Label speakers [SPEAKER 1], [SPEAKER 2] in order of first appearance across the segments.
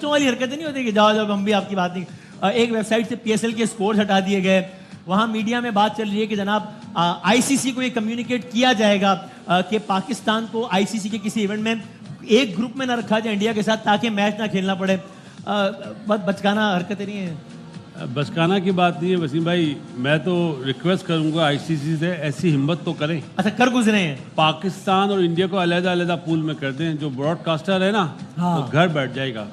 [SPEAKER 1] वाली हरकतें नहीं होती कि जाओ जाओ हम भी आपकी बात नहीं। एक वेबसाइट से पीएसएल के स्कोर्स हटा दिए गए, वहां मीडिया में बात चल रही है कि जनाब आईसीसी को ये कम्युनिकेट किया जाएगा कि पाकिस्तान को आईसीसी के किसी इवेंट में एक ग्रुप में ना रखा जाए इंडिया के साथ ताकि मैच ना खेलना पड़े। बहुत बचकाना हरकतें नहीं है।
[SPEAKER 2] बचकाना की बात नहीं है वसीम भाई, मैं तो रिक्वेस्ट करूंगा आईसीसी से ऐसी हिम्मत तो करें।
[SPEAKER 1] अच्छा कर गुजरे हैं।
[SPEAKER 2] पाकिस्तान और इंडिया को अलग-अलग पूल में कर दें। जो ब्रॉडकास्टर है ना
[SPEAKER 1] हाँ।
[SPEAKER 2] तो घर बैठ जाएगा।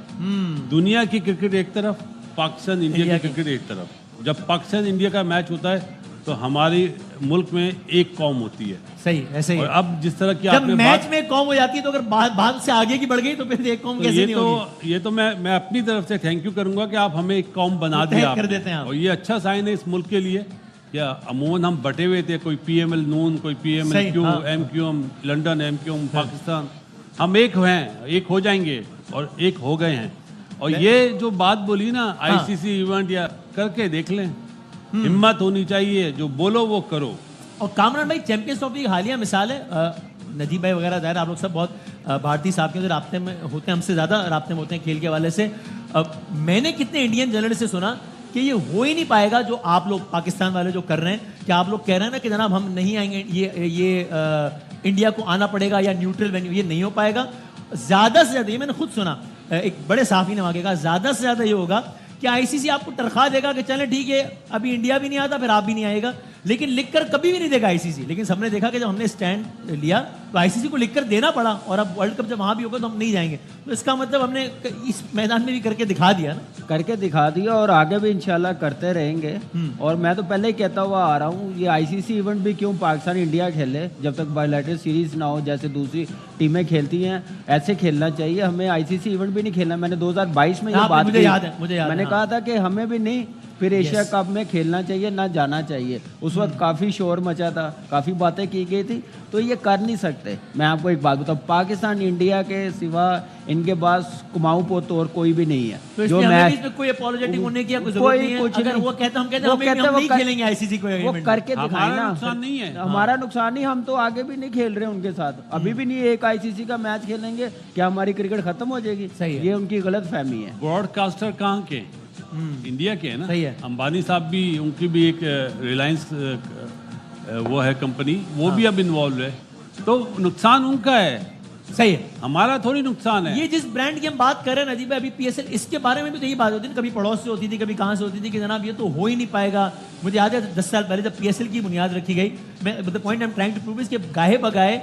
[SPEAKER 2] दुनिया की क्रिकेट एक तरफ, पाकिस्तान इंडिया की क्रिकेट एक तरफ। जब पाकिस्तान इंडिया का मैच होता है तो हमारी मुल्क में एक कौम होती है।
[SPEAKER 1] सही ऐसे ही।
[SPEAKER 2] और अब जिस तरह की
[SPEAKER 1] जब
[SPEAKER 2] आपने
[SPEAKER 1] मैच
[SPEAKER 2] बात,
[SPEAKER 1] में कौम हो जाती है तो अगर भाग से आगे की बढ़ गई तो फिर एक कौम
[SPEAKER 2] तो
[SPEAKER 1] कैसे नहीं होगी?
[SPEAKER 2] ये तो मैं अपनी तरफ से थैंक यू करूंगा कि आप हमें एक कौम बना दिया
[SPEAKER 1] कर देते हैं आप।
[SPEAKER 2] और ये अच्छा साइन है इस मुल्क के लिए। या अमूमन हम बटे हुए थे, कोई पीएमएल नून, कोई PML Q, MQM London, MQM Pakistan. हम एक हैं, एक हो जाएंगे और एक हो गए हैं। और ये जो बात बोली ना आईसीसी इवेंट या करके देख लें, हिम्मत होनी चाहिए, जो बोलो वो करो।
[SPEAKER 1] और कामरान भाई चैंपियंस ट्रॉफी की हालिया मिसाल है, नजीब भाई वगैरह जाहिर आप लोग सब बहुत भारतीय साहब के राब्ते में होते हैं, हमसे ज़्यादा राब्ते में होते हैं खेल के हवाले से। मैंने कितने इंडियन जर्नलिस्ट से सुना कि ये हो ही नहीं पाएगा जो आप लोग पाकिस्तान वाले जो कर रहे हैं, कि आप लोग कह रहे हैं ना कि जनाब हम नहीं आएंगे, ये इंडिया को आना पड़ेगा या न्यूट्रल वेन्यू, ये नहीं हो पाएगा। ज़्यादा से ज़्यादा, ये मैंने खुद सुना, एक बड़े साफ़ी ने वहाँ कहा ज़्यादा से ज़्यादा ये होगा कि आईसीसी आपको तनख्वाह देगा कि चलें ठीक है अभी इंडिया भी नहीं आता फिर आप भी नहीं आएगा, लेकिन लिखकर कभी भी नहीं देगा आईसीसी। लेकिन सबने देखा कि जब हमने स्टैंड लिया तो आईसीसी को लिखकर देना पड़ा, और अब वर्ल्ड कप जब वहां भी होगा तो हम नहीं जाएंगे। तो इसका मतलब हमने इस मैदान में भी करके दिखा दिया ना,
[SPEAKER 3] करके दिखा दिया और आगे भी इंशाल्लाह करते रहेंगे। और मैं तो पहले ही कहता हुआ आ रहा हूँ, ये आईसीसी इवेंट भी क्यों पाकिस्तान इंडिया खेले जब तक बायलैटरल सीरीज ना हो, जैसे दूसरी टीमें खेलती हैं ऐसे खेलना चाहिए। हमें आईसीसी इवेंट भी नहीं खेलना। मैंने 2022 में ये बात
[SPEAKER 1] मुझे याद है,
[SPEAKER 3] मैंने कहा था कि हमें भी नहीं फिर एशिया कप में खेलना चाहिए, ना जाना चाहिए। उस वक्त काफ़ी शोर मचा था, काफ़ी बातें की गई थी, तो ये कर नहीं सकते। मैं आपको एक बात बताऊँ, पाकिस्तान इंडिया के सिवा इनके पास कुमाऊं पोत और कोई भी नहीं है।
[SPEAKER 1] तो जो मैच में कोई अपोलोजेटिक होने की कोई जरूरत नहीं है।
[SPEAKER 3] कुछ
[SPEAKER 1] अगर वो कहते हम नहीं खेलेंगे आईसीसी को,
[SPEAKER 3] वो करके दिखाए ना।
[SPEAKER 2] नुकसान नहीं है,
[SPEAKER 3] हमारा नुकसान नहीं, हम तो आगे भी नहीं खेल रहे उनके साथ, अभी भी नहीं एक आईसीसी का मैच खेलेंगे, क्या हमारी क्रिकेट खत्म हो जाएगी? ये उनकी गलत फहमी है।
[SPEAKER 2] ब्रॉडकास्टर कहाँ के? इंडिया के है ना।
[SPEAKER 1] सही है।
[SPEAKER 2] अंबानी साहब भी, उनकी भी एक रिलायंस वो है कंपनी, वो भी अब इन्वॉल्व है, तो नुकसान उनका है।
[SPEAKER 1] सही है,
[SPEAKER 2] हमारा थोड़ी नुकसान है।
[SPEAKER 1] ये जिस ब्रांड की हम बात कर रहे हैं नजीब भाई अभी पीएसएल, इसके बारे में भी तो यही बात होती थी, कभी पड़ोस से होती थी, कभी कहाँ से होती थी कि जनाब ये तो हो ही नहीं पाएगा। मुझे याद है 10 साल पहले जब पीएसएल की बुनियाद रखी गई, the point I am trying to prove is कि गाहे बगाए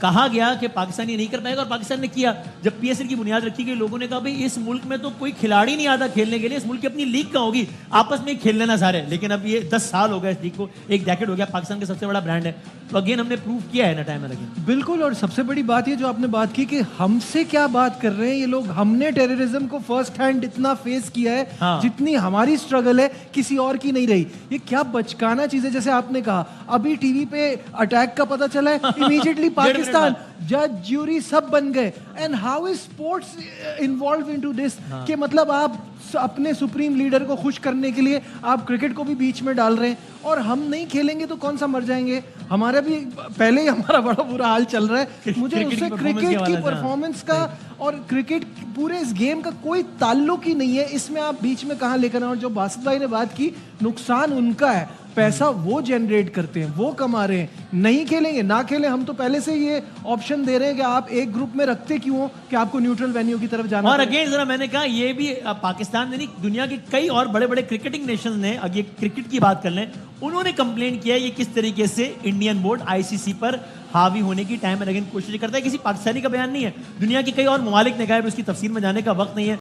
[SPEAKER 1] कहा गया कि पाकिस्तान ये नहीं कर पाएगा, और पाकिस्तान ने किया। जब पीएसएल की बुनियाद रखी गई, लोगों ने कहा भाई इस मुल्क में तो कोई खिलाड़ी नहीं आता खेलने के लिए, इस मुल्क की अपनी लीग का होगी, आपस में खेल लेना सारे। लेकिन अब ये 10 साल हो गए इस लीग को, एक डेकेड हो गया, पाकिस्तान का सबसे बड़ा ब्रांड है। तो अगेन हमने प्रूव किया है ना टाइम में अगेन।
[SPEAKER 4] बिल्कुल। और सबसे बड़ी बात ये जो आपने बात की कि हमसे क्या बात कर रहे हैं ये लोग, हमने टेररिज्म को फर्स्ट हैंड इतना फेस किया है।
[SPEAKER 1] हाँ।
[SPEAKER 4] जितनी हमारी स्ट्रगल है किसी और की नहीं रही। ये क्या बचकाना चीज है। जैसे आपने कहा अभी टीवी पे अटैक का पता चला है, इमीडिएटली पाकिस्तान जज ज्यूरी सब बन गए। And how is sports involve into this, कि मतलब आप अपने सुप्रीम लीडर को खुश करने के लिए आप क्रिकेट को भी बीच में डाल रहे हैं, और हम नहीं खेलेंगे तो कौन सा मर जाएंगे। हमारा भी पहले ही हमारा बड़ा बुरा हाल चल रहा है। मुझे उससे क्रिकेट की परफॉर्मेंस का और क्रिकेट पूरे इस गेम का कोई ताल्लुक ही नहीं है। इसमें आप बीच में कहाँ लेकर आए। और जो बासित भाई ने बात की, नुकसान उनका है, पैसा वो जनरेट करते हैं, वो कमा रहे हैं। नहीं खेलेंगे ना खेलें, हम तो पहले से ये ऑप्शन दे रहे हैं कि आप एक ग्रुप में रखते क्यों हो कि आपको न्यूट्रल वेन्यू की तरफ जाना।
[SPEAKER 1] और अगेन जरा मैंने कहा ये भी पाकिस्तान ने नहीं, दुनिया के कई और बड़े बड़े क्रिकेटिंग नेशन ने, अगर क्रिकेट की बात कर लें, उन्होंने कंप्लेन किया है ये किस तरीके से इंडियन बोर्ड आईसीसी पर हावी होने की टाइम एंड अगेन कोशिश करता है। किसी पाकिस्तानी का बयान नहीं है, दुनिया के कई और ममालिक ने कहा है, उसकी तफसीर में जाने का वक्त नहीं है।